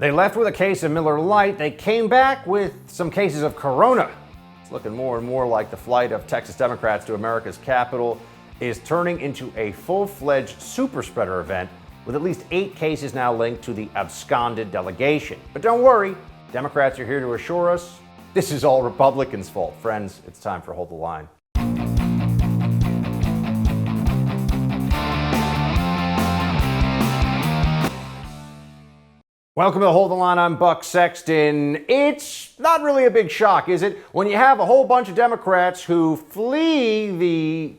They left with a case of Miller Lite. They came back with some cases of Corona. It's looking more and more like the flight of Texas Democrats to America's capital is turning into a full-fledged super spreader event with at least 8 cases now linked to the absconded delegation. But don't worry, Democrats are here to assure us this is all Republicans' fault. Friends, it's time for Hold the Line. Welcome to Hold the Line. I'm Buck Sexton. It's not really a big shock, is it? When you have a whole bunch of Democrats who flee the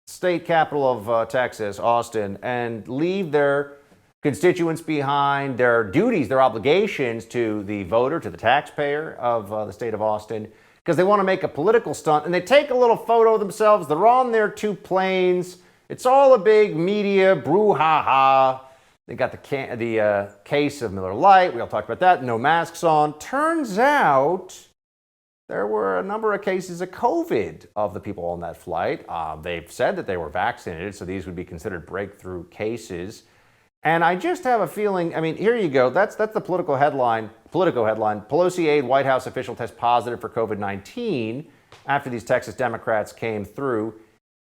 state capital of Texas, Austin, and leave their constituents behind, their duties, their obligations to the voter, to the taxpayer of the state of Austin, because they want to make a political stunt, and they take a little photo of themselves. They're on their 2 planes. It's all a big media brouhaha. They got the case of Miller Lite. We all talked about that. No masks on. Turns out there were a number of cases of COVID of the people on that flight. They've said that they were vaccinated, so these would be considered breakthrough cases. And I just have a feeling, I mean, here you go. That's the Politico headline. Pelosi aide White House official tests positive for COVID-19 after these Texas Democrats came through.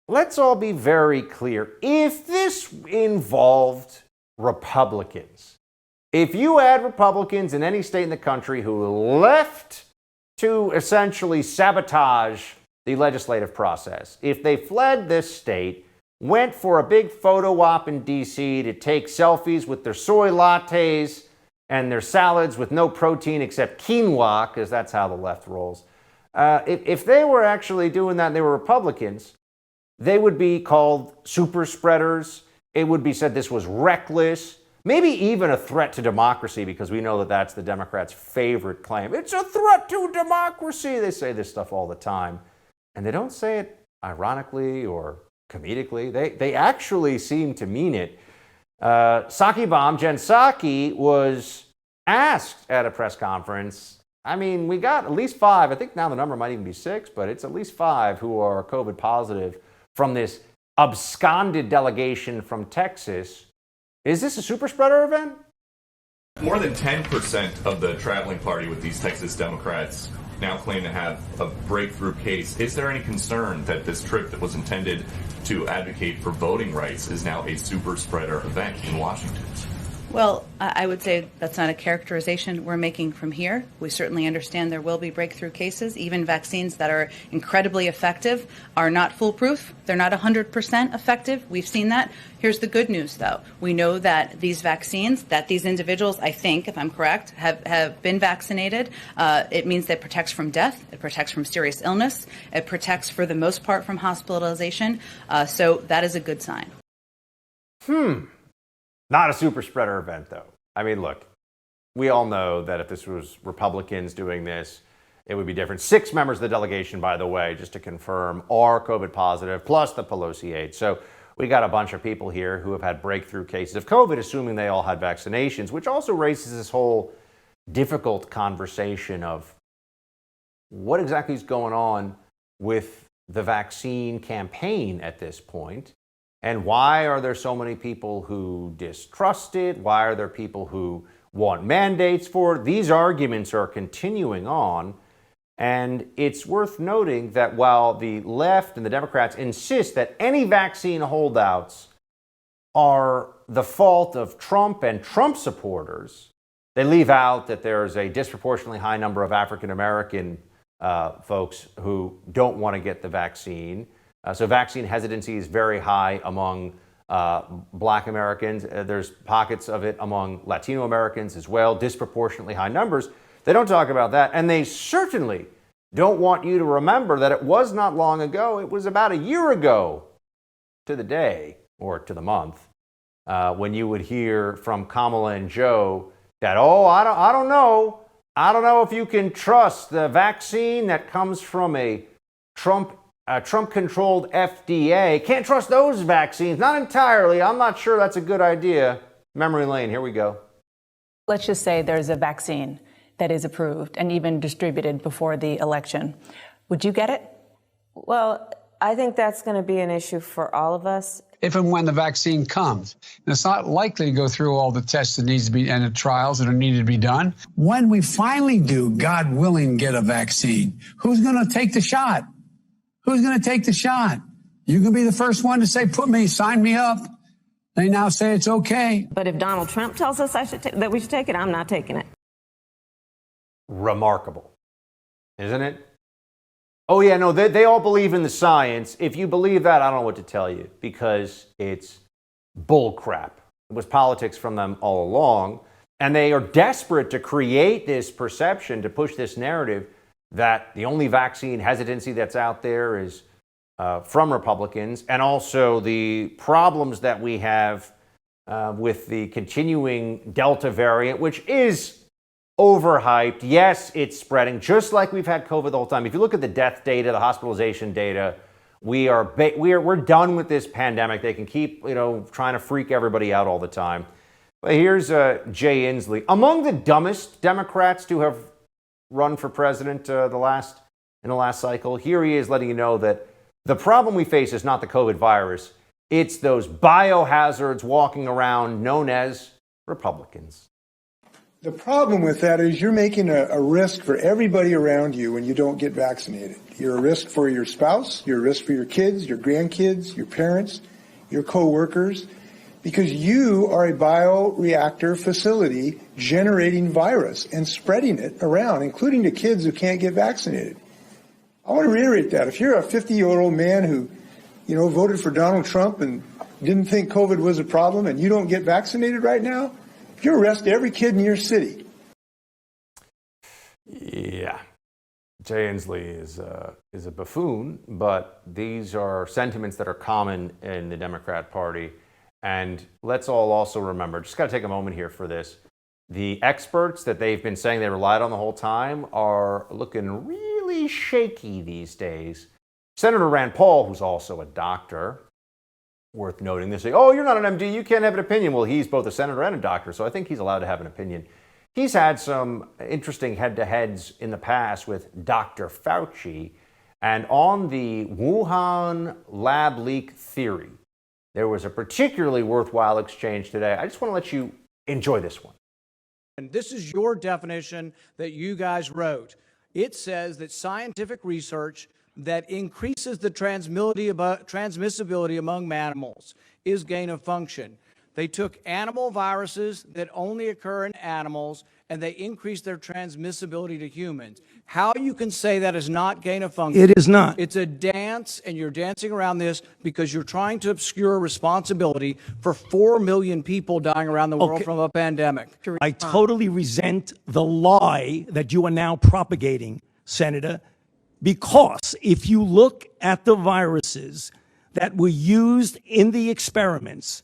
Let's all be very clear. If this involved Republicans, if you had Republicans in any state in the country who left to essentially sabotage the legislative process, if they fled this state, went for a big photo op in D.C. to take selfies with their soy lattes and their salads with no protein except quinoa, because that's how the left rolls. If they were actually doing that and they were Republicans, they would be called super spreaders. It would be said this was reckless, maybe even a threat to democracy, because we know that that's the Democrats' favorite claim. It's a threat to democracy. They say this stuff all the time. And they don't say it ironically or comedically. They actually seem to mean it. Psaki bomb, Jen Psaki, was asked at a press conference. I mean, we got at least 5. I think now the number might even be 6, but it's at least 5 who are COVID positive from this absconded delegation from Texas. Is this a super spreader event? More than 10% of the traveling party with these Texas Democrats now claim to have a breakthrough case. Is there any concern that this trip that was intended to advocate for voting rights is now a super spreader event in Washington? Well, I would say that's not a characterization we're making from here. We certainly understand there will be breakthrough cases. Even vaccines that are incredibly effective are not foolproof. They're not 100% effective. We've seen that. Here's the good news, though. We know that these vaccines, that these individuals, I think, if I'm correct, have been vaccinated. It means that it protects from death. It protects from serious illness. It protects, for the most part, from hospitalization. So that is a good sign. Not a super spreader event, though. I mean, look, we all know that if this was Republicans doing this, it would be different. 6 members of the delegation, by the way, just to confirm, are COVID positive, plus the Pelosi aide. So we got a bunch of people here who have had breakthrough cases of COVID, assuming they all had vaccinations, which also raises this whole difficult conversation of what exactly is going on with the vaccine campaign at this point. And why are there so many people who distrust it? Why are there people who want mandates for it? These arguments are continuing on. And it's worth noting that while the left and the Democrats insist that any vaccine holdouts are the fault of Trump and Trump supporters, they leave out that there's a disproportionately high number of African American folks who don't want to get the vaccine. So vaccine hesitancy is very high among Black Americans. There's pockets of it among Latino Americans as well, disproportionately high numbers. They don't talk about that. And they certainly don't want you to remember that it was not long ago. It was about a year ago to the day, or to the month, when you would hear from Kamala and Joe that, I don't know. I don't know if you can trust the vaccine that comes from a Trump-controlled FDA. Can't trust those vaccines. Not entirely. I'm not sure that's a good idea. Memory lane, here we go. Let's just say there's a vaccine that is approved and even distributed before the election. Would you get it? Well, I think that's going to be an issue for all of us. if and when the vaccine comes. And it's not likely to go through all the tests that needs to be and the trials that are needed to be done. When we finally do, God willing, get a vaccine, who's going to take the shot? Who's going to take the shot? You can be the first one to say, sign me up. They now say it's okay. But if Donald Trump tells us that we should take it, I'm not taking it. Remarkable, isn't it? Oh, yeah, no, they all believe in the science. If you believe that, I don't know what to tell you, because it's bull crap. It was politics from them all along. And they are desperate to create this perception, to push this narrative that the only vaccine hesitancy that's out there is from Republicans, and also the problems that we have with the continuing Delta variant, which is overhyped. Yes, it's spreading, just like we've had COVID the whole time. If you look at the death data, the hospitalization data, we're done with this pandemic. They can keep, trying to freak everybody out all the time. But here's Jay Inslee, among the dumbest Democrats to have run for president in the last cycle. Here he is letting you know that the problem we face is not the COVID virus. It's those biohazards walking around known as Republicans. The problem with that is you're making a risk for everybody around you when you don't get vaccinated. You're a risk for your spouse, you're a risk for your kids, your grandkids, your parents, your co-workers, because you are a bioreactor facility generating virus and spreading it around, including to kids who can't get vaccinated. I want to reiterate that. If you're a 50-year-old man who, voted for Donald Trump and didn't think COVID was a problem and you don't get vaccinated right now, you arrest every kid in your city. Yeah. Jay Inslee is a buffoon, but these are sentiments that are common in the Democrat Party. And let's all also remember, just got to take a moment here for this. The experts that they've been saying they relied on the whole time are looking really shaky these days. Senator Rand Paul, who's also a doctor, worth noting, they say, oh, you're not an MD, you can't have an opinion. Well, he's both a senator and a doctor, so I think he's allowed to have an opinion. He's had some interesting head-to-heads in the past with Dr. Fauci, and on the Wuhan lab leak theory, there was a particularly worthwhile exchange today. I just want to let you enjoy this one. And this is your definition that you guys wrote. It says that scientific research that increases the transmissibility among mammals is gain of function. They took animal viruses that only occur in animals and they increased their transmissibility to humans. How you can say that is not gain of function? It is not. It's a dance, and you're dancing around this because you're trying to obscure responsibility for 4 million people dying around the world from a pandemic. I totally resent the lie that you are now propagating, Senator, because if you look at the viruses that were used in the experiments,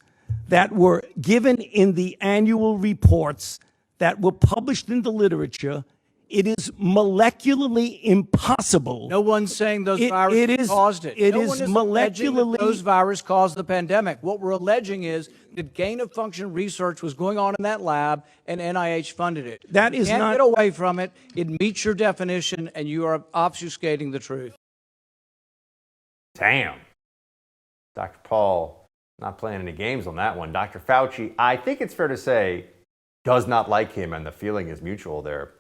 that were given in the annual reports, that were published in the literature, it is molecularly impossible. No one's saying those viruses caused it. It no is one is alleging that molecularly. those viruses caused the pandemic. What we're alleging is that gain-of-function research was going on in that lab, and NIH funded it. That you is can't not. get away from it. It meets your definition, and you are obfuscating the truth. Damn. Dr. Paul, not playing any games on that one. Dr. Fauci, I think it's fair to say, does not like him, and the feeling is mutual there.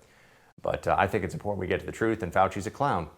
But I think it's important we get to the truth, and Fauci's a clown.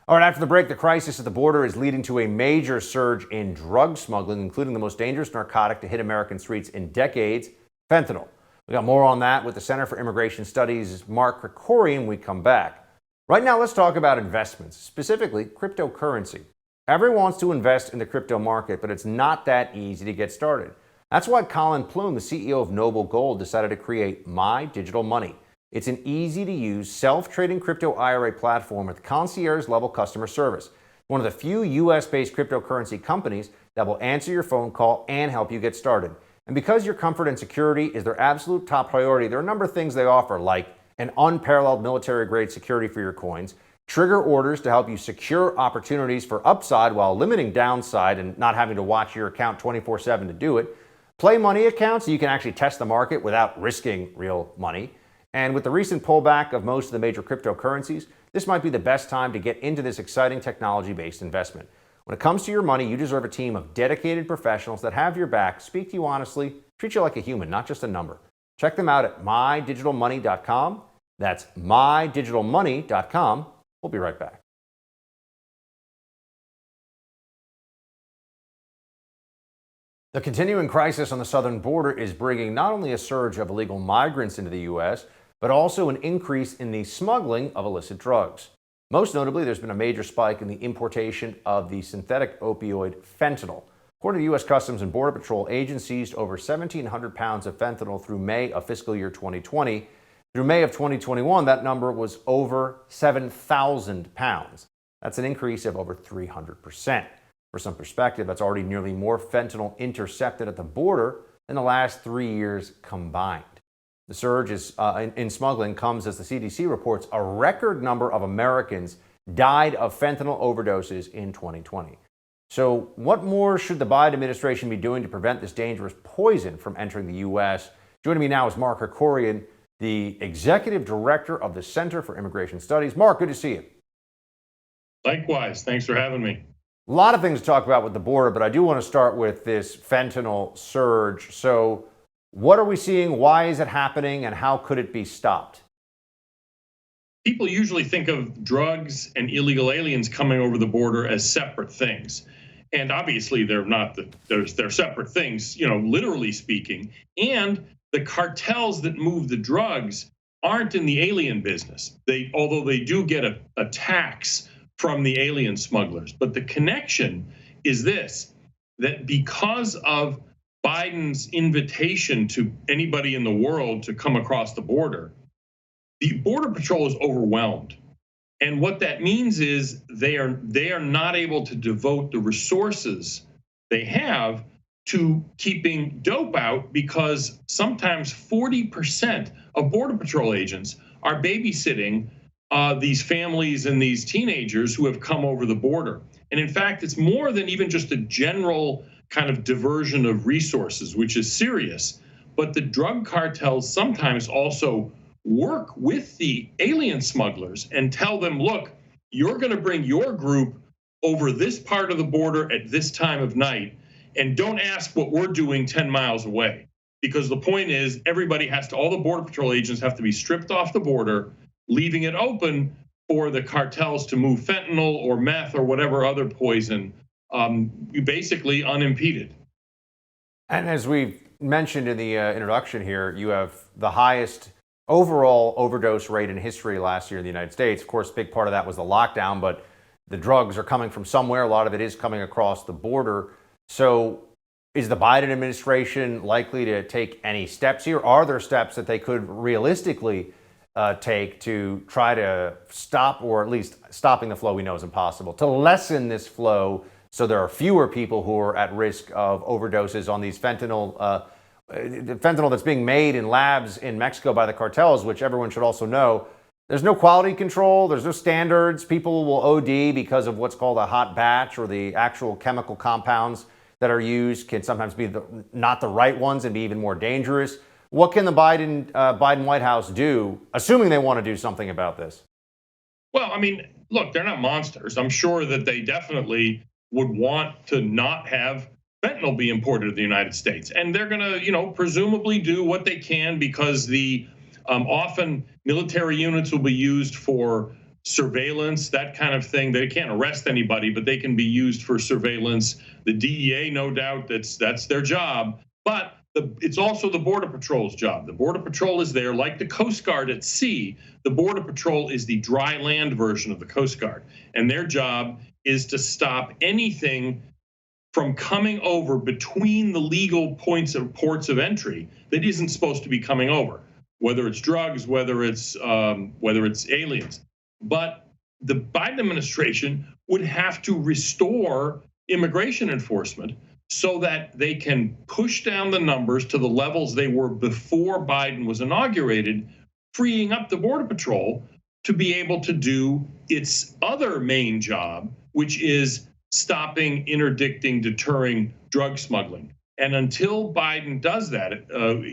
All right, after the break, the crisis at the border is leading to a major surge in drug smuggling, including the most dangerous narcotic to hit American streets in decades, fentanyl. We got more on that with the Center for Immigration Studies' Mark Krikorian when we come back. Right now, let's talk about investments, specifically cryptocurrency. Everyone wants to invest in the crypto market, but it's not that easy to get started. That's why Colin Plume, the CEO of Noble Gold, decided to create My Digital Money. It's an easy-to-use, self-trading crypto IRA platform with concierge-level customer service. One of the few U.S.-based cryptocurrency companies that will answer your phone call and help you get started. And because your comfort and security is their absolute top priority, there are a number of things they offer, like an unparalleled military-grade security for your coins, trigger orders to help you secure opportunities for upside while limiting downside and not having to watch your account 24/7 to do it, play money accounts so you can actually test the market without risking real money. And with the recent pullback of most of the major cryptocurrencies, this might be the best time to get into this exciting technology-based investment. When it comes to your money, you deserve a team of dedicated professionals that have your back, speak to you honestly, treat you like a human, not just a number. Check them out at mydigitalmoney.com. That's mydigitalmoney.com. We'll be right back. The continuing crisis on the southern border is bringing not only a surge of illegal migrants into the U.S., but also an increase in the smuggling of illicit drugs. Most notably, there's been a major spike in the importation of the synthetic opioid fentanyl. According to U.S. Customs and Border Patrol, agents seized over 1,700 pounds of fentanyl through May of fiscal year 2020. Through May of 2021, that number was over 7,000 pounds. That's an increase of over 300%. For some perspective, that's already nearly more fentanyl intercepted at the border than the last 3 years combined. The surge in smuggling comes as the CDC reports a record number of Americans died of fentanyl overdoses in 2020. So what more should the Biden administration be doing to prevent this dangerous poison from entering the U.S.? Joining me now is Mark Krikorian, the Executive Director of the Center for Immigration Studies. Mark, good to see you. Likewise. Thanks for having me. A lot of things to talk about with the border, but I do want to start with this fentanyl surge. So what are we seeing? Why is it happening? And how could it be stopped? People usually think of drugs and illegal aliens coming over the border as separate things. And obviously they're not. They're separate things, literally speaking. And the cartels that move the drugs aren't in the alien business. Although they do get a tax from the alien smugglers. But the connection is this, that because of Biden's invitation to anybody in the world to come across the Border Patrol is overwhelmed. And what that means is they are not able to devote the resources they have to keeping dope out, because sometimes 40% of Border Patrol agents are babysitting these families and these teenagers who have come over the border. And in fact, it's more than even just a general kind of diversion of resources, which is serious. But the drug cartels sometimes also work with the alien smugglers and tell them, look, you're going to bring your group over this part of the border at this time of night, and don't ask what we're doing 10 miles away. Because the point is, all the Border Patrol agents have to be stripped off the border, leaving it open for the cartels to move fentanyl or meth or whatever other poison, basically unimpeded. And as we've mentioned in the introduction here, you have the highest overall overdose rate in history last year in the United States. Of course, a big part of that was the lockdown, but the drugs are coming from somewhere. A lot of it is coming across the border. So is the Biden administration likely to take any steps here? Are there steps that they could realistically take to try to stop, or at least stopping the flow we know is impossible, to lessen this flow so there are fewer people who are at risk of overdoses on these fentanyl that's being made in labs in Mexico by the cartels, which everyone should also know. There's no quality control. There's no standards. People will OD because of what's called a hot batch, or the actual chemical compounds that are used can sometimes be not the right ones and be even more dangerous. What can the Biden White House do, assuming they want to do something about this? Well, I mean, look, they're not monsters. I'm sure that they definitely would want to not have fentanyl be imported to the United States. And they're going to, presumably do what they can, because the often military units will be used for surveillance, that kind of thing. They can't arrest anybody, but they can be used for surveillance. The DEA, no doubt, that's their job. But it's also the Border Patrol's job. The Border Patrol is there like the Coast Guard at sea. The Border Patrol is the dry land version of the Coast Guard. And their job is to stop anything from coming over between the legal ports of entry that isn't supposed to be coming over, whether it's drugs, whether it's aliens. But the Biden administration would have to restore immigration enforcement so that they can push down the numbers to the levels they were before Biden was inaugurated, freeing up the Border Patrol to be able to do its other main job, which is stopping, interdicting, deterring drug smuggling. And until Biden does that,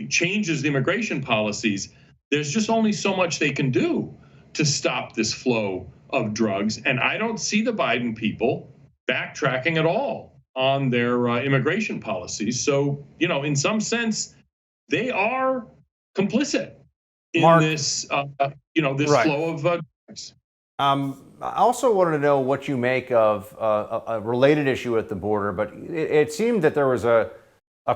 changes the immigration policies, there's just only so much they can do to stop this flow of drugs. And I don't see the Biden people backtracking at all on their immigration policies. So, in some sense, they are complicit in Mark, this, this right. flow of drugs. I also wanted to know what you make of a related issue at the border, but it seemed that there was a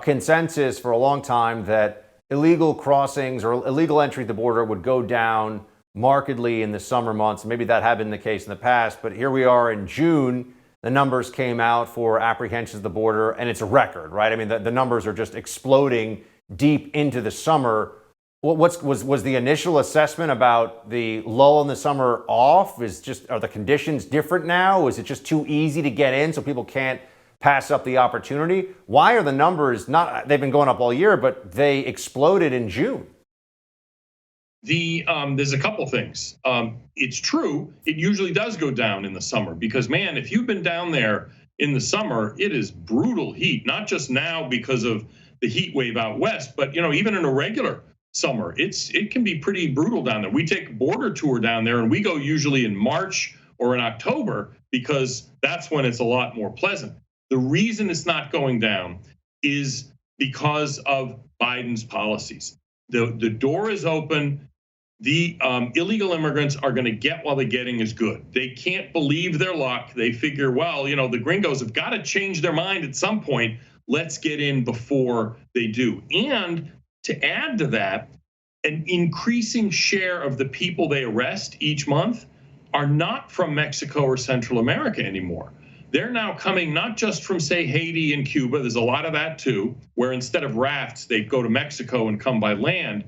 consensus for a long time that illegal crossings or illegal entry at the border would go down markedly in the summer months. Maybe that had been the case in the past, but here we are in June. The numbers came out for apprehensions at the border, and it's a record, right? I mean, the numbers are just exploding deep into the summer. Was the initial assessment about the lull in the summer off? Are the conditions different now? Is it just too easy to get in so people can't pass up the opportunity? Why are the numbers they've been going up all year, but they exploded in June? There's a couple things. It's true, it usually does go down in the summer because, man, if you've been down there in the summer, it is brutal heat, not just now because of the heat wave out west, but, even in a regular summer, it can be pretty brutal down there. We take a border tour down there and we go usually in March or in October because that's when it's a lot more pleasant. The reason it's not going down is because of Biden's policies. The door is open. The illegal immigrants are going to get while the getting is good. They can't believe their luck. They figure, well, the gringos have got to change their mind at some point. Let's get in before they do. And to add to that, an increasing share of the people they arrest each month are not from Mexico or Central America anymore. They're now coming not just from, say, Haiti and Cuba. There's a lot of that, too, where instead of rafts, they go to Mexico and come by land.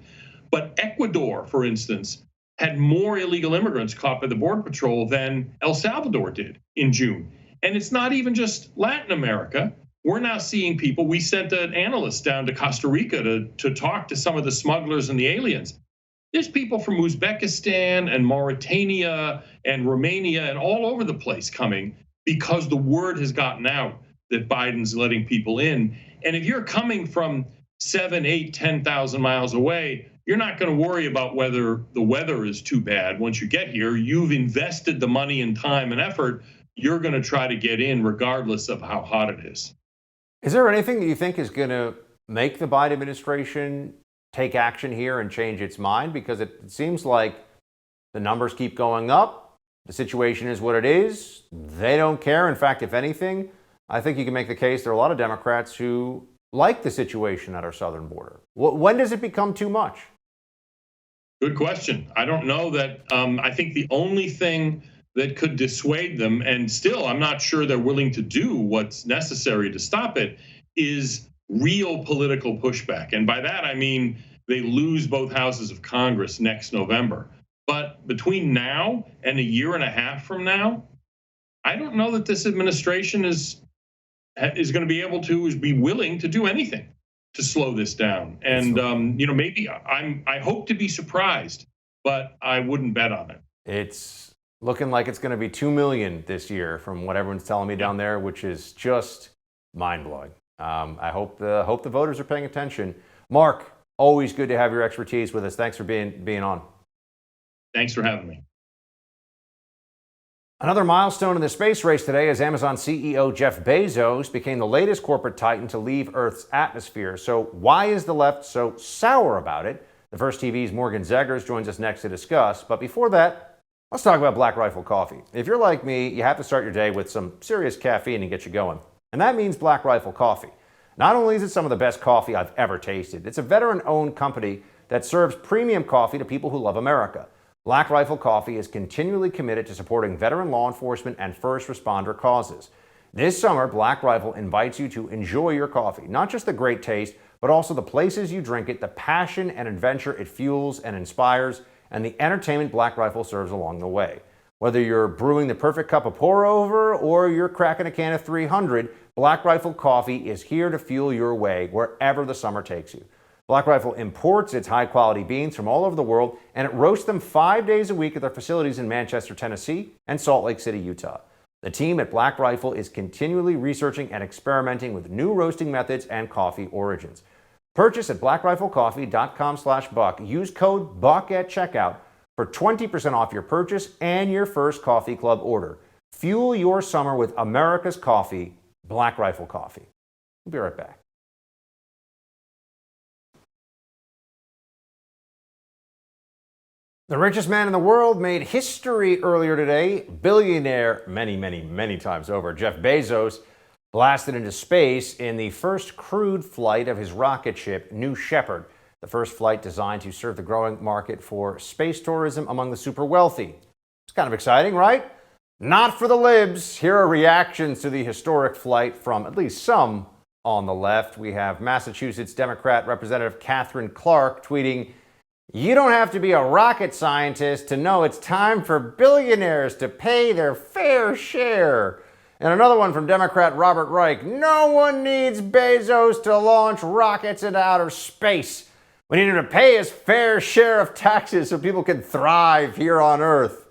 But Ecuador, for instance, had more illegal immigrants caught by the Border Patrol than El Salvador did in June. And it's not even just Latin America. We're now seeing people. We sent an analyst down to Costa Rica to talk to some of the smugglers and the aliens. There's people from Uzbekistan and Mauritania and Romania and all over the place coming because the word has gotten out that Biden's letting people in. And if you're coming from 7, 8, 10,000 miles away, you're not going to worry about whether the weather is too bad. Once you get here, you've invested the money and time and effort. You're going to try to get in regardless of how hot it is. Is there anything that you think is going to make the Biden administration take action here and change its mind? Because it seems like the numbers keep going up. The situation is what it is. They don't care. In fact, if anything, I think you can make the case there are a lot of Democrats who like the situation at our southern border. When does it become too much? Good question. I don't know that. I think the only thing that could dissuade them, and still I'm not sure they're willing to do what's necessary to stop it, is real political pushback. And by that, I mean they lose both houses of Congress next November. But between now and a year and a half from now, I don't know that this administration is going to be able to be willing to do anything to slow this down. And, maybe I hope to be surprised, but I wouldn't bet on it. It's looking like it's going to be 2 million this year from what everyone's telling me down there, which is just mind-blowing. I hope the voters are paying attention. Mark, always good to have your expertise with us. Thanks for being on. Thanks for having me. Another milestone in the space race today as Amazon CEO Jeff Bezos became the latest corporate titan to leave Earth's atmosphere. So why is the left so sour about it? The First TV's Morgan Zegers joins us next to discuss. But before that, let's talk about Black Rifle Coffee. If you're like me, you have to start your day with some serious caffeine to get you going. And that means Black Rifle Coffee. Not only is it some of the best coffee I've ever tasted, it's a veteran-owned company that serves premium coffee to people who love America. Black Rifle Coffee is continually committed to supporting veteran law enforcement and first responder causes. This summer, Black Rifle invites you to enjoy your coffee, not just the great taste, but also the places you drink it, the passion and adventure it fuels and inspires, and the entertainment Black Rifle serves along the way. Whether you're brewing the perfect cup of pour-over or you're cracking a can of 300, Black Rifle Coffee is here to fuel your way wherever the summer takes you. Black Rifle imports its high-quality beans from all over the world, and it roasts them 5 days a week at their facilities in Manchester, Tennessee, and Salt Lake City, Utah. The team at Black Rifle is continually researching and experimenting with new roasting methods and coffee origins. Purchase at blackriflecoffee.com/buck. Use code BUCK at checkout for 20% off your purchase and your first coffee club order. Fuel your summer with America's coffee, Black Rifle Coffee. We'll be right back. The richest man in the world made history earlier today. Billionaire many times over, Jeff Bezos, blasted into space in the first crewed flight of his rocket ship, New Shepard, the first flight designed to serve the growing market for space tourism among the super wealthy. It's kind of exciting, right? Not for the libs. Here are reactions to the historic flight from at least some on the left. We have Massachusetts Democrat Representative Catherine Clark tweeting, "You don't have to be a rocket scientist to know it's time for billionaires to pay their fair share." And another one from Democrat Robert Reich, "No one needs Bezos to launch rockets into outer space. We need him to pay his fair share of taxes so people can thrive here on Earth."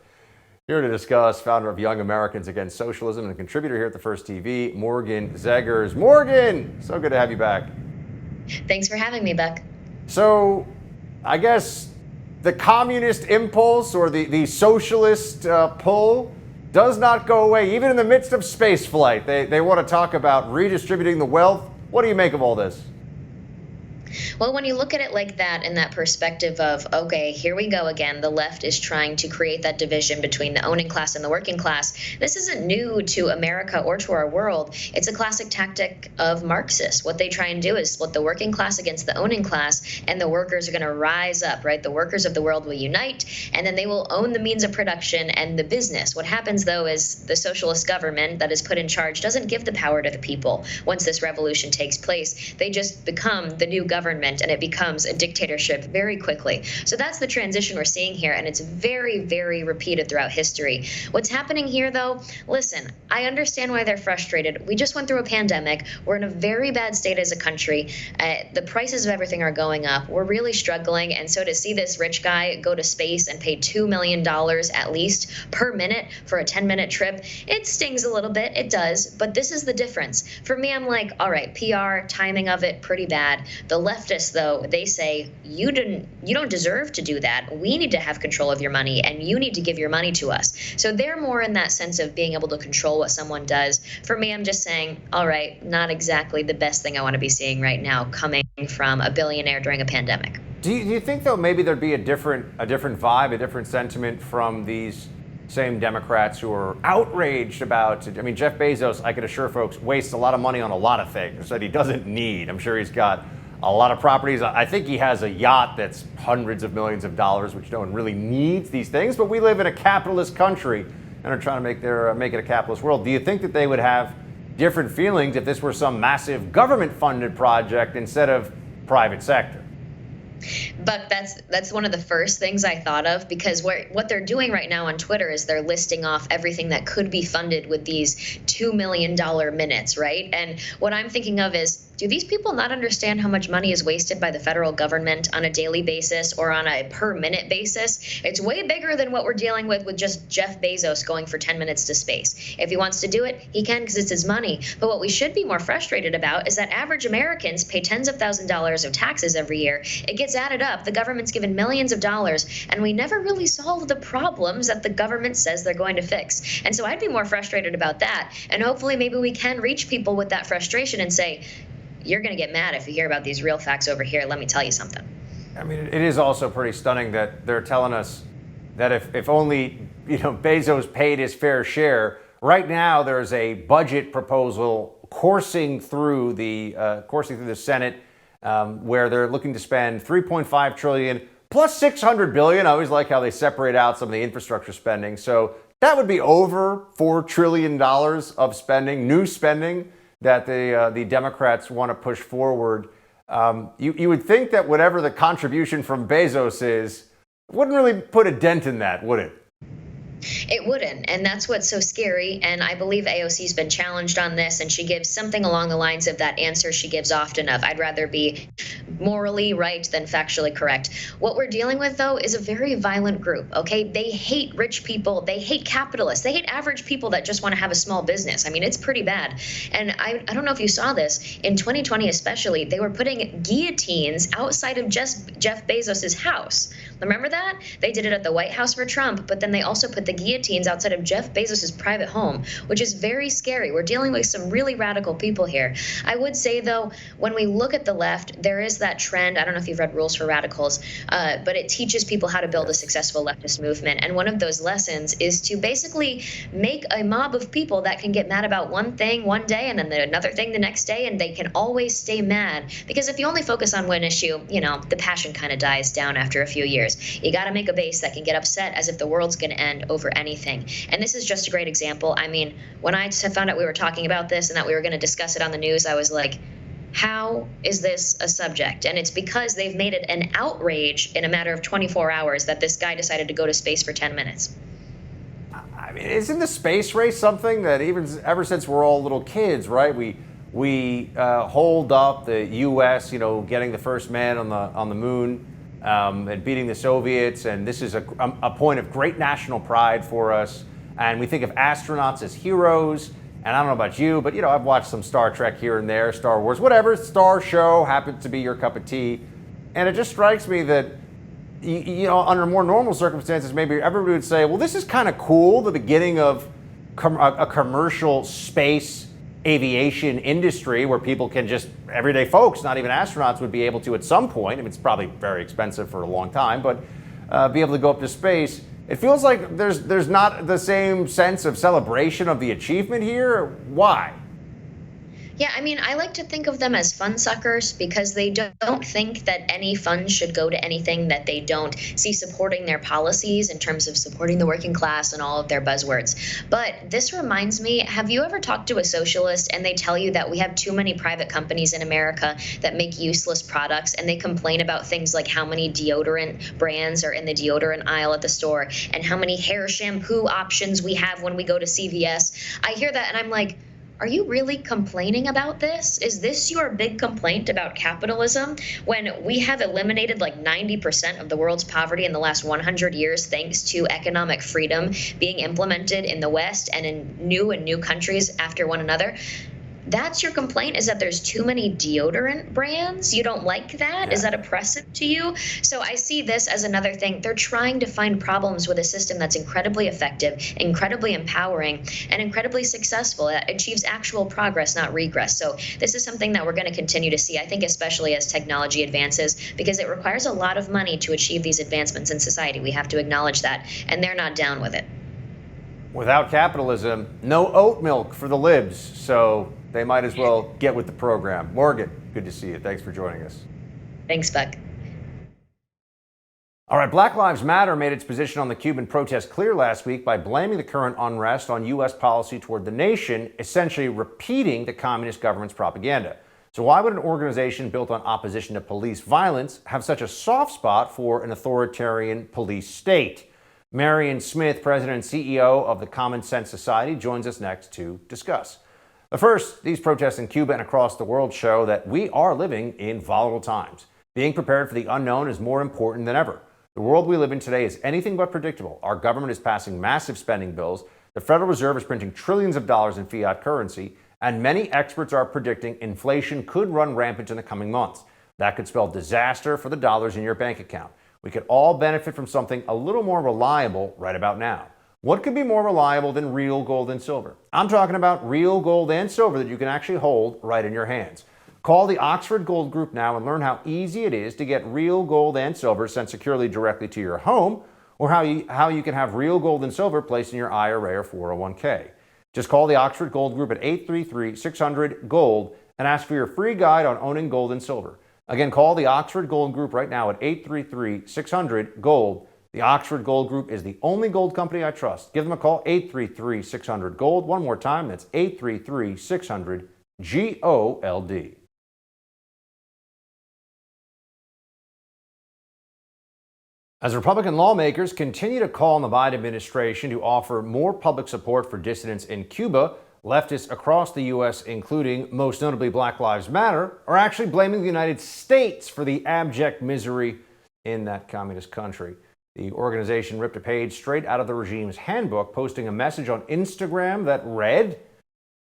Here to discuss, founder of Young Americans Against Socialism and a contributor here at the First TV, Morgan Zegers. Morgan, so good to have you back. Thanks for having me, Buck. So, I guess the communist impulse or the socialist pull does not go away, even in the midst of space flight. They want to talk about redistributing the wealth. What do you make of all this? Well, when you look at it like that, in that perspective of, okay, here we go again, the left is trying to create that division between the owning class and the working class. This isn't new to America or to our world. It's a classic tactic of Marxists. What they try and do is split the working class against the owning class, and the workers are going to rise up, right? The workers of the world will unite, and then they will own the means of production and the business. What happens, though, is the socialist government that is put in charge doesn't give the power to the people. Once this revolution takes place, they just become the new government, and it becomes a dictatorship very quickly. So that's the transition we're seeing here, and it's very repeated throughout history. What's happening here, though, listen, I understand why they're frustrated. We just went through a pandemic. We're in a very bad state as a country. The prices of everything are going up. We're really struggling, and so to see this rich guy go to space and pay $2 million at least per minute for a 10-minute trip, it stings a little bit. It does, but this is the difference. For me, I'm like, all right, PR, timing of it, pretty bad. The leftists, though, they say, you don't deserve to do that. We need to have control of your money, and you need to give your money to us. So they're more in that sense of being able to control what someone does. For me, I'm just saying, all right, not exactly the best thing I want to be seeing right now coming from a billionaire during a pandemic. Do you think, though, maybe there'd be a different vibe, a different sentiment from these same Democrats who are outraged about it? I mean, Jeff Bezos, I can assure folks, wastes a lot of money on a lot of things that he doesn't need. I'm sure he's got a lot of properties. I think he has a yacht that's hundreds of millions of dollars, which no one really needs these things. But we live in a capitalist country and are trying to make it a capitalist world. Do you think that they would have different feelings if this were some massive government-funded project instead of private sector? But that's one of the first things I thought of, because what they're doing right now on Twitter is they're listing off everything that could be funded with these $2 million minutes, right? And what I'm thinking of is, do these people not understand how much money is wasted by the federal government on a daily basis or on a per minute basis? It's way bigger than what we're dealing with just Jeff Bezos going for 10 minutes to space. If he wants to do it, he can, because it's his money. But what we should be more frustrated about is that average Americans pay tens of thousands of dollars of taxes every year. It gets added up. The government's given millions of dollars, and we never really solve the problems that the government says they're going to fix. And so I'd be more frustrated about that. And hopefully maybe we can reach people with that frustration and say, you're going to get mad if you hear about these real facts over here. Let me tell you something. I mean, it is also pretty stunning that they're telling us that if only, Bezos paid his fair share. Right now, there's a budget proposal coursing through the Senate, where they're looking to spend $3.5 trillion plus $600 billion. I always like how they separate out some of the infrastructure spending. So that would be over $4 trillion of spending, new spending, that the Democrats want to push forward. You would think that whatever the contribution from Bezos is, wouldn't really put a dent in that, would it? It wouldn't, and that's what's so scary. And I believe AOC's been challenged on this, and she gives something along the lines of that answer she gives often of, I'd rather be morally right than factually correct. What we're dealing with, though, is a very violent group, okay? They hate rich people. They hate capitalists. They hate average people that just want to have a small business. I mean, it's pretty bad. And I don't know if you saw this. In 2020 especially, they were putting guillotines outside of Jeff Bezos' house. Remember that? They did it at the White House for Trump, but then they also put the guillotines outside of Jeff Bezos' private home, which is very scary. We're dealing with some really radical people here. I would say, though, when we look at the left, there is that trend. I don't know if you've read Rules for Radicals, but it teaches people how to build a successful leftist movement. And one of those lessons is to basically make a mob of people that can get mad about one thing one day and then another thing the next day, and they can always stay mad. Because if you only focus on one issue, you know, the passion kind of dies down after a few years. You got to make a base that can get upset as if the world's going to end over anything. And this is just a great example. I mean, when I found out we were talking about this and that we were going to discuss it on the news, I was like, how is this a subject? And it's because they've made it an outrage in a matter of 24 hours that this guy decided to go to space for 10 minutes. I mean, isn't the space race something that ever since we're all little kids, right? We hold up the U.S., you know, getting the first man on the moon and beating the Soviets, and this is a point of great national pride for us. And we think of astronauts as heroes. And I don't know about you, but, you know, I've watched some Star Trek here and there, Star Wars, whatever, Star Show happens to be your cup of tea. And it just strikes me that, you know, under more normal circumstances, maybe everybody would say, well, this is kind of cool, the beginning of a commercial space aviation industry where people can just, everyday folks, not even astronauts, would be able to at some point, I mean, it's probably very expensive for a long time, but be able to go up to space. It feels like there's not the same sense of celebration of the achievement here. Why? Yeah, I mean, I like to think of them as fun suckers because they don't think that any funds should go to anything that they don't see supporting their policies in terms of supporting the working class and all of their buzzwords. But this reminds me, have you ever talked to a socialist and they tell you that we have too many private companies in America that make useless products, and they complain about things like how many deodorant brands are in the deodorant aisle at the store and how many hair shampoo options we have when we go to CVS? I hear that and I'm like, are you really complaining about this? Is this your big complaint about capitalism when we have eliminated like 90% of the world's poverty in the last 100 years thanks to economic freedom being implemented in the West and in new countries after one another? That's your complaint, is that there's too many deodorant brands? You don't like that? Yeah. Is that oppressive to you? So I see this as another thing. They're trying to find problems with a system that's incredibly effective, incredibly empowering, and incredibly successful. It achieves actual progress, not regress. So this is something that we're going to continue to see, I think, especially as technology advances, because it requires a lot of money to achieve these advancements in society. We have to acknowledge that, and they're not down with it. Without capitalism, no oat milk for the libs. So they might as well get with the program. Morgan, good to see you. Thanks for joining us. Thanks, Buck. All right, Black Lives Matter made its position on the Cuban protest clear last week by blaming the current unrest on U.S. policy toward the nation, essentially repeating the communist government's propaganda. So why would an organization built on opposition to police violence have such a soft spot for an authoritarian police state? Marion Smith, president and CEO of the Common Sense Society, joins us next to discuss. But first, these protests in Cuba and across the world show that we are living in volatile times. Being prepared for the unknown is more important than ever. The world we live in today is anything but predictable. Our government is passing massive spending bills, the Federal Reserve is printing trillions of dollars in fiat currency, and many experts are predicting inflation could run rampant in the coming months. That could spell disaster for the dollars in your bank account. We could all benefit from something a little more reliable right about now. What could be more reliable than real gold and silver? I'm talking about real gold and silver that you can actually hold right in your hands. Call the Oxford Gold Group now and learn how easy it is to get real gold and silver sent securely directly to your home, or how you can have real gold and silver placed in your IRA or 401k. Just call the Oxford Gold Group at 833-600-GOLD and ask for your free guide on owning gold and silver. Again, call the Oxford Gold Group right now at 833-600-GOLD. The Oxford Gold Group is the only gold company I trust. Give them a call, 833-600-GOLD. One more time, that's 833-600-GOLD. As Republican lawmakers continue to call on the Biden administration to offer more public support for dissidents in Cuba, leftists across the U.S., including most notably Black Lives Matter, are actually blaming the United States for the abject misery in that communist country. The organization ripped a page straight out of the regime's handbook, posting a message on Instagram that read,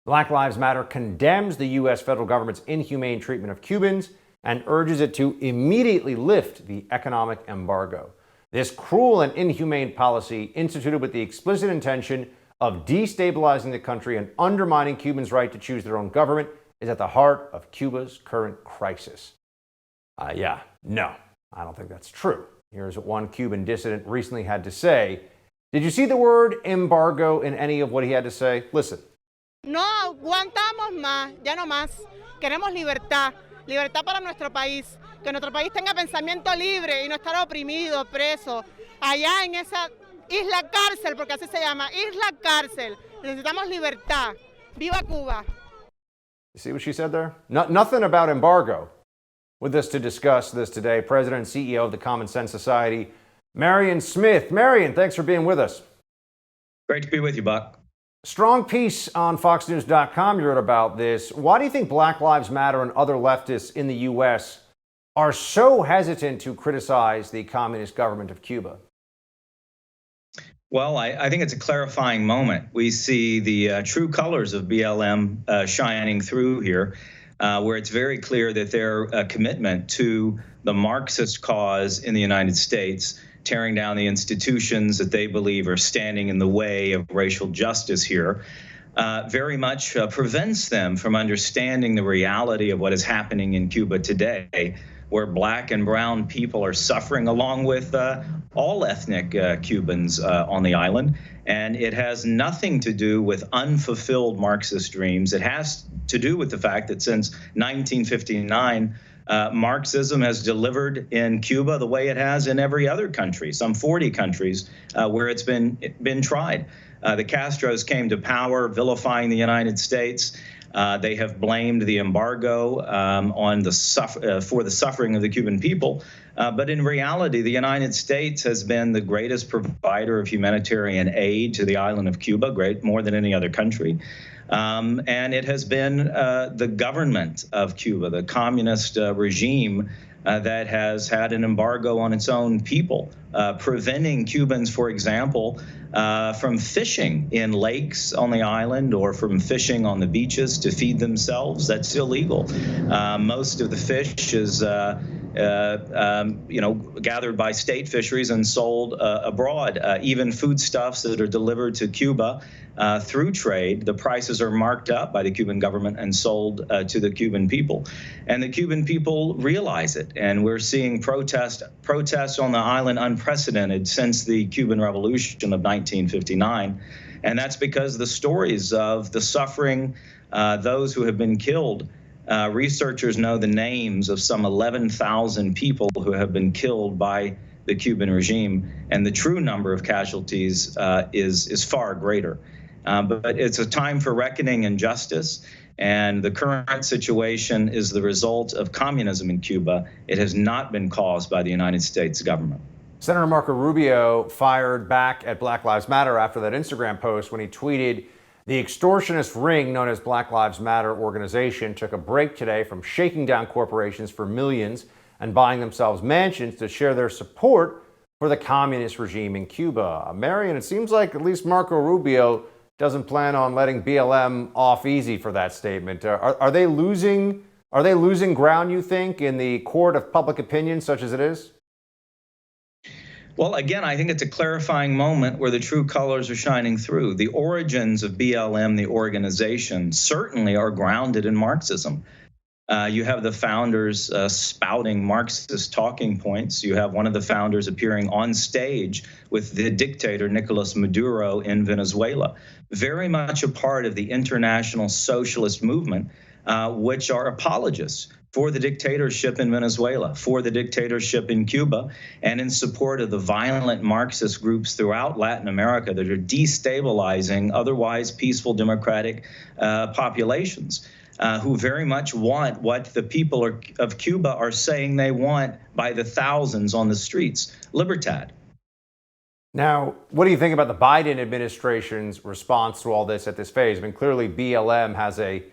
Black Lives Matter condemns the U.S. federal government's inhumane treatment of Cubans and urges it to immediately lift the economic embargo. This cruel and inhumane policy, instituted with the explicit intention of destabilizing the country and undermining Cubans' right to choose their own government, is at the heart of Cuba's current crisis. No, I don't think that's true. Here's what one Cuban dissident recently had to say. Did you see the word embargo in any of what he had to say? Listen. No aguantamos más, ya no más. Queremos libertad, libertad para nuestro país, que nuestro país tenga pensamiento libre y no estar oprimido, preso, allá en esa isla cárcel, porque así se llama, isla cárcel. Necesitamos libertad. Viva Cuba. You see what she said there? Nothing about embargo. With us to discuss this today, President and CEO of the Common Sense Society, Marion Smith. Marion, thanks for being with us. Great to be with you, Buck. Strong piece on FoxNews.com you wrote about this. Why do you think Black Lives Matter and other leftists in the U.S. are so hesitant to criticize the communist government of Cuba? Well, I think it's a clarifying moment. We see the true colors of BLM shining through here, where it's very clear that their commitment to the Marxist cause in the United States, tearing down the institutions that they believe are standing in the way of racial justice here, very much prevents them from understanding the reality of what is happening in Cuba today, where black and brown people are suffering along with all ethnic Cubans on the island. And it has nothing to do with unfulfilled Marxist dreams. It has to do with the fact that since 1959, Marxism has delivered in Cuba the way it has in every other country, some 40 countries where it's been tried. The Castros came to power vilifying the United States. They have blamed the embargo for the suffering of the Cuban people. But in reality, the United States has been the greatest provider of humanitarian aid to the island of Cuba, more than any other country. And it has been the government of Cuba, the communist regime, that has had an embargo on its own people, preventing Cubans, for example, from fishing in lakes on the island or from fishing on the beaches to feed themselves. That's illegal. Most of the fish is gathered by state fisheries and sold abroad. Even foodstuffs that are delivered to Cuba through trade, the prices are marked up by the Cuban government and sold to the Cuban people. And the Cuban people realize it. And we're seeing protests on the island unprecedented since the Cuban Revolution of 1959. And that's because the stories of the suffering, those who have been killed, researchers know the names of some 11,000 people who have been killed by the Cuban regime, and the true number of casualties is far greater. But it's a time for reckoning and justice, and the current situation is the result of communism in Cuba. It has not been caused by the United States government. Senator Marco Rubio fired back at Black Lives Matter after that Instagram post when he tweeted, the extortionist ring known as Black Lives Matter organization took a break today from shaking down corporations for millions and buying themselves mansions to share their support for the communist regime in Cuba. Marion, it seems like at least Marco Rubio doesn't plan on letting BLM off easy for that statement. Are they losing ground, you think, in the court of public opinion, such as it is? Well, again, I think it's a clarifying moment where the true colors are shining through. The origins of BLM, the organization, certainly are grounded in Marxism. You have the founders spouting Marxist talking points. You have one of the founders appearing on stage with the dictator Nicolas Maduro in Venezuela. Very much a part of the international socialist movement, which are apologists for the dictatorship in Venezuela, for the dictatorship in Cuba, and in support of the violent Marxist groups throughout Latin America that are destabilizing otherwise peaceful democratic populations, who very much want what the people of Cuba are saying they want by the thousands on the streets, libertad. Now, what do you think about the Biden administration's response to all this at this phase? I mean, clearly BLM has a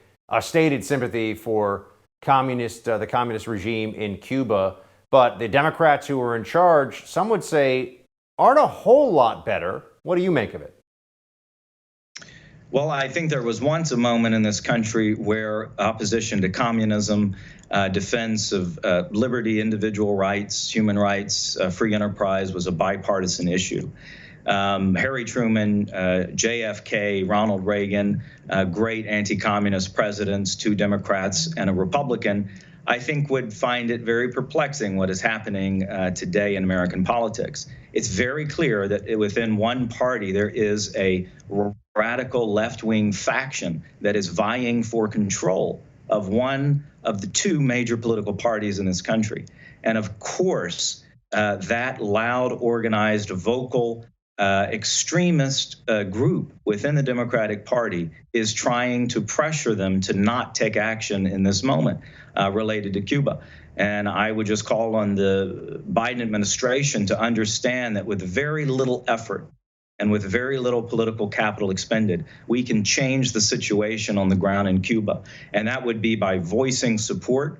stated sympathy for the communist regime in Cuba, but the Democrats who are in charge, some would say, aren't a whole lot better. What do you make of it? Well, I think there was once a moment in this country where opposition to communism, defense of liberty, individual rights, human rights, free enterprise was a bipartisan issue. Harry Truman, JFK, Ronald Reagan, great anti-communist presidents, 2 Democrats and a Republican, I think would find it very perplexing what is happening today in American politics. It's very clear that within one party there is a radical left-wing faction that is vying for control of one of the 2 major political parties in this country. And of course, that loud, organized, vocal, extremist group within the Democratic Party is trying to pressure them to not take action in this moment related to Cuba. And I would just call on the Biden administration to understand that with very little effort and with very little political capital expended, we can change the situation on the ground in Cuba. And that would be by voicing support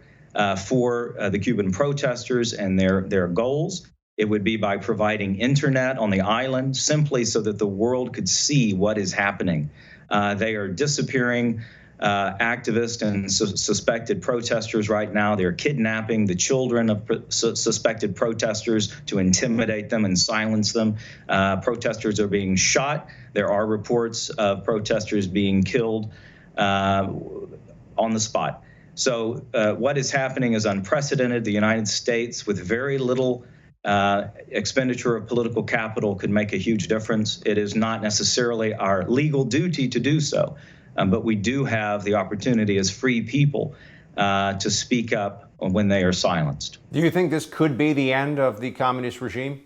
for the Cuban protesters and their goals. It would be by providing internet on the island simply so that the world could see what is happening. They are disappearing activists and suspected protesters right now. They're kidnapping the children of suspected protesters to intimidate them and silence them. Protesters are being shot. There are reports of protesters being killed on the spot. So what is happening is unprecedented. The United States, with very little expenditure of political capital, could make a huge difference. It is not necessarily our legal duty to do so, but we do have the opportunity as free people to speak up when they are silenced. Do you think this could be the end of the communist regime?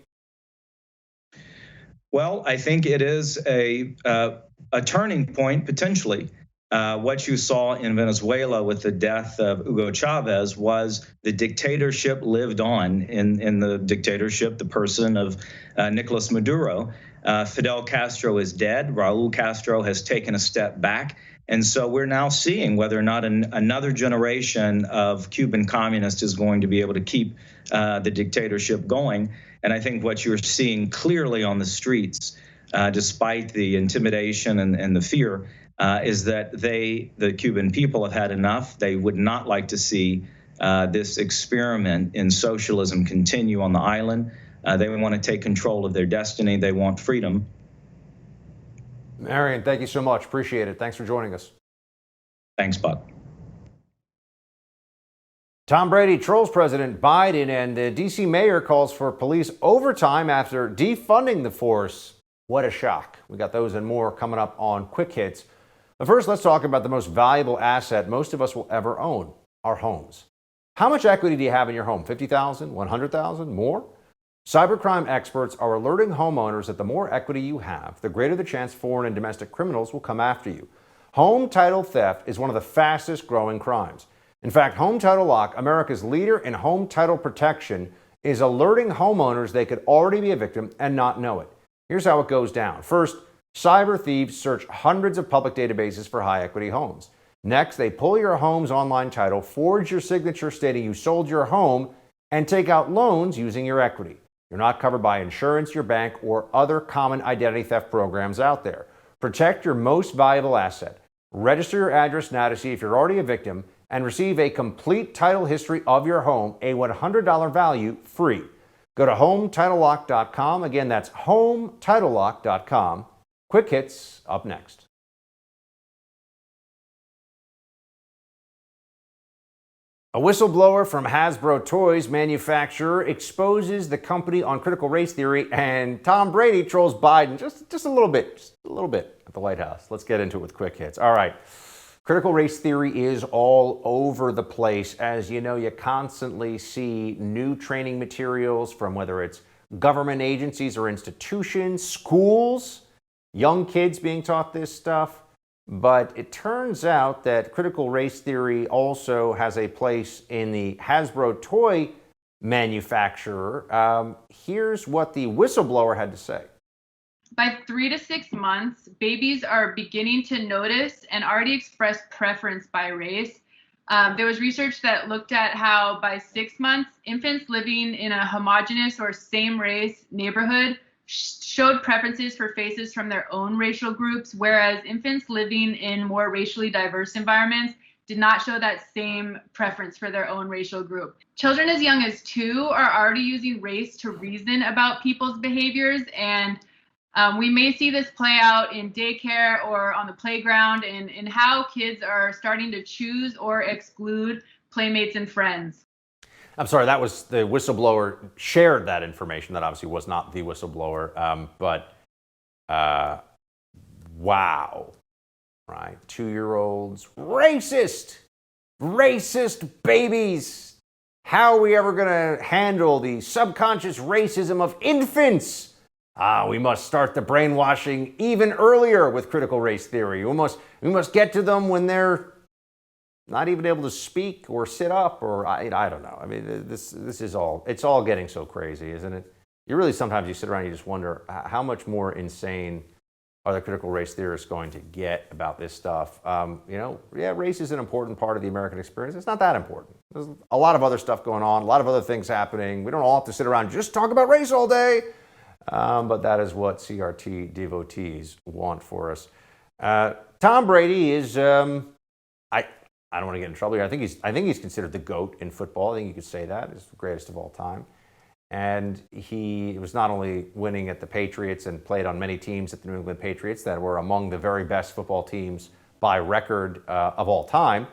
Well, I think it is a turning point, potentially. What you saw in Venezuela with the death of Hugo Chavez was the dictatorship lived on in the dictatorship, the person of Nicolas Maduro. Fidel Castro is dead. Raul Castro has taken a step back. And so we're now seeing whether or not another generation of Cuban communists is going to be able to keep the dictatorship going. And I think what you're seeing clearly on the streets, despite the intimidation and the fear, is that the Cuban people have had enough. They would not like to see this experiment in socialism continue on the island. They want to take control of their destiny. They want freedom. Marion, thank you so much. Appreciate it. Thanks for joining us. Thanks, Buck. Tom Brady trolls President Biden, and the D.C. mayor calls for police overtime after defunding the force. What a shock. We got those and more coming up on Quick Hits. But first, let's talk about the most valuable asset most of us will ever own, our homes. How much equity do you have in your home? 50,000, 100,000, more? Cybercrime experts are alerting homeowners that the more equity you have, the greater the chance foreign and domestic criminals will come after you. Home title theft is one of the fastest growing crimes. In fact, Home Title Lock, America's leader in home title protection, is alerting homeowners they could already be a victim and not know it. Here's how it goes down. First, cyber thieves search hundreds of public databases for high equity homes. Next, they pull your home's online title, forge your signature stating you sold your home, and take out loans using your equity. You're not covered by insurance, your bank, or other common identity theft programs out there. Protect your most valuable asset. Register your address now to see if you're already a victim, and receive a complete title history of your home, a $100 value, free. Go to HomeTitleLock.com. Again, that's HomeTitleLock.com. Quick Hits up next. A whistleblower from Hasbro toys manufacturer exposes the company on critical race theory, and Tom Brady trolls Biden just a little bit at the White House. Let's get into it with Quick Hits. All right. Critical race theory is all over the place. As you know, you constantly see new training materials from whether it's government agencies or institutions, schools, young kids being taught this stuff. But it turns out that critical race theory also has a place in the Hasbro toy manufacturer. Here's what the whistleblower had to say. By 3 to 6 months, babies are beginning to notice and already express preference by race. There was research that looked at how by 6 months, infants living in a homogenous or same race neighborhood showed preferences for faces from their own racial groups, whereas infants living in more racially diverse environments did not show that same preference for their own racial group. Children as young as 2 are already using race to reason about people's behaviors, and we may see this play out in daycare or on the playground in how kids are starting to choose or exclude playmates and friends. I'm sorry, that was the whistleblower shared that information. That obviously was not the whistleblower, but wow, right? 2-year-olds, racist babies. How are we ever going to handle the subconscious racism of infants? We must start the brainwashing even earlier with critical race theory. We must get to them when they're not even able to speak or sit up, or I don't know. I mean, this is all, it's all getting so crazy, isn't it? You really, sometimes you sit around and you just wonder how much more insane are the critical race theorists going to get about this stuff. Race is an important part of the American experience. It's not that important. There's a lot of other stuff going on, a lot of other things happening. We don't all have to sit around and just talk about race all day. But that is what CRT devotees want for us. Tom Brady is, I don't want to get in trouble here. I think he's considered the GOAT in football. I think you could say that. He's the greatest of all time. And he was not only winning at the Patriots and played on many teams at the New England Patriots that were among the very best football teams by record of all time.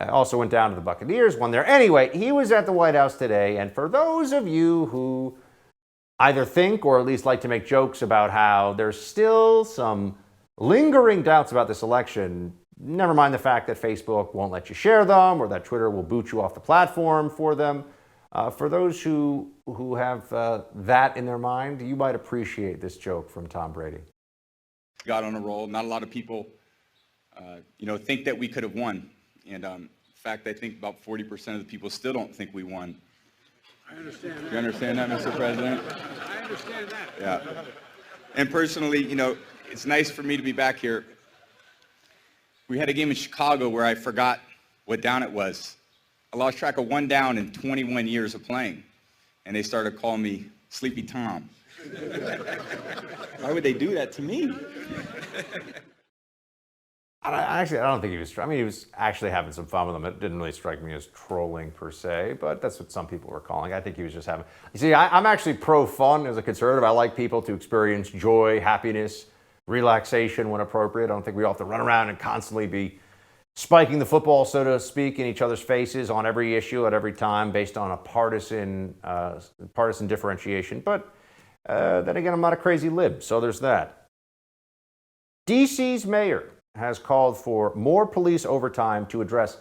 Also went down to the Buccaneers, won there. Anyway, he was at the White House today. And for those of you who either think or at least like to make jokes about how there's still some lingering doubts about this election, never mind the fact that Facebook won't let you share them or that Twitter will boot you off the platform for them. For those who have that in their mind, you might appreciate this joke from Tom Brady. Got on a roll. Not a lot of people, think that we could have won. And in fact, I think about 40% of the people still don't think we won. I understand that. You understand that, Mr. President? I understand that. Yeah. And personally, it's nice for me to be back here. We had a game in Chicago where I forgot what down it was. I lost track of one down in 21 years of playing, and they started calling me Sleepy Tom. Why would they do that to me? I don't think he was. I mean, he was actually having some fun with them. It didn't really strike me as trolling per se, but that's what some people were calling. I think he was just having. You see, I'm actually pro-fun as a conservative. I like people to experience joy, happiness, relaxation when appropriate. I don't think we all have to run around and constantly be spiking the football, so to speak, in each other's faces on every issue at every time based on a partisan differentiation. But then again, I'm not a crazy lib, so there's that. DC's mayor has called for more police overtime to address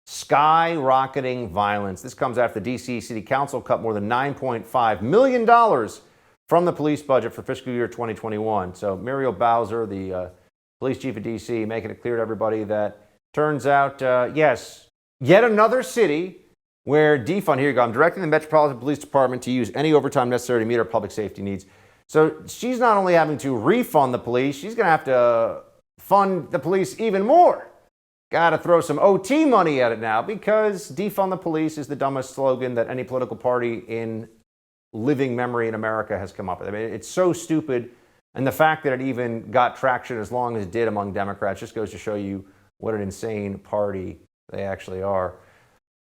skyrocketing violence. This comes after the DC City Council cut more than $9.5 million from the police budget for fiscal year 2021. So Muriel Bowser, the police chief of DC, making it clear to everybody that turns out, yes, yet another city where defund, here you go, I'm directing the Metropolitan Police Department to use any overtime necessary to meet our public safety needs. So she's not only having to refund the police, she's going to have to fund the police even more. Got to throw some OT money at it now, because defund the police is the dumbest slogan that any political party in living memory in America has come up with. I mean, it's so stupid. And the fact that it even got traction as long as it did among Democrats just goes to show you what an insane party they actually are.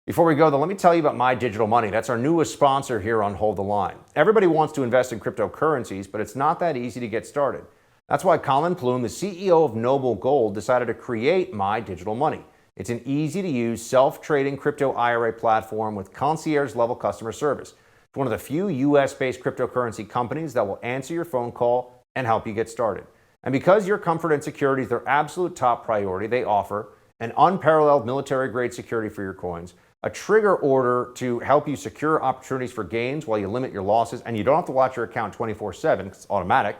Before we go, though, let me tell you about My Digital Money. That's our newest sponsor here on Hold the Line. Everybody wants to invest in cryptocurrencies, but it's not that easy to get started. That's why Colin Plume, the CEO of Noble Gold, decided to create My Digital Money. It's an easy-to-use, self-trading crypto IRA platform with concierge-level customer service. It's one of the few U.S.-based cryptocurrency companies that will answer your phone call and help you get started. And because your comfort and security is their absolute top priority, they offer an unparalleled military-grade security for your coins, a trigger order to help you secure opportunities for gains while you limit your losses, and you don't have to watch your account 24/7 because it's automatic,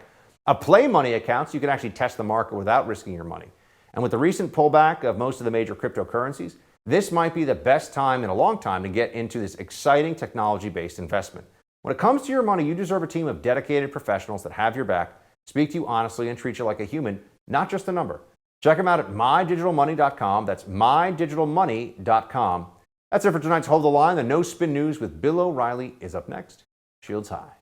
a play money account so you can actually test the market without risking your money. And with the recent pullback of most of the major cryptocurrencies, this might be the best time in a long time to get into this exciting technology-based investment. When it comes to your money, you deserve a team of dedicated professionals that have your back speak to you honestly, and treat you like a human, not just a number. Check them out at mydigitalmoney.com. That's mydigitalmoney.com. That's it for tonight's Hold the Line. The No Spin News with Bill O'Reilly is up next. Shields high.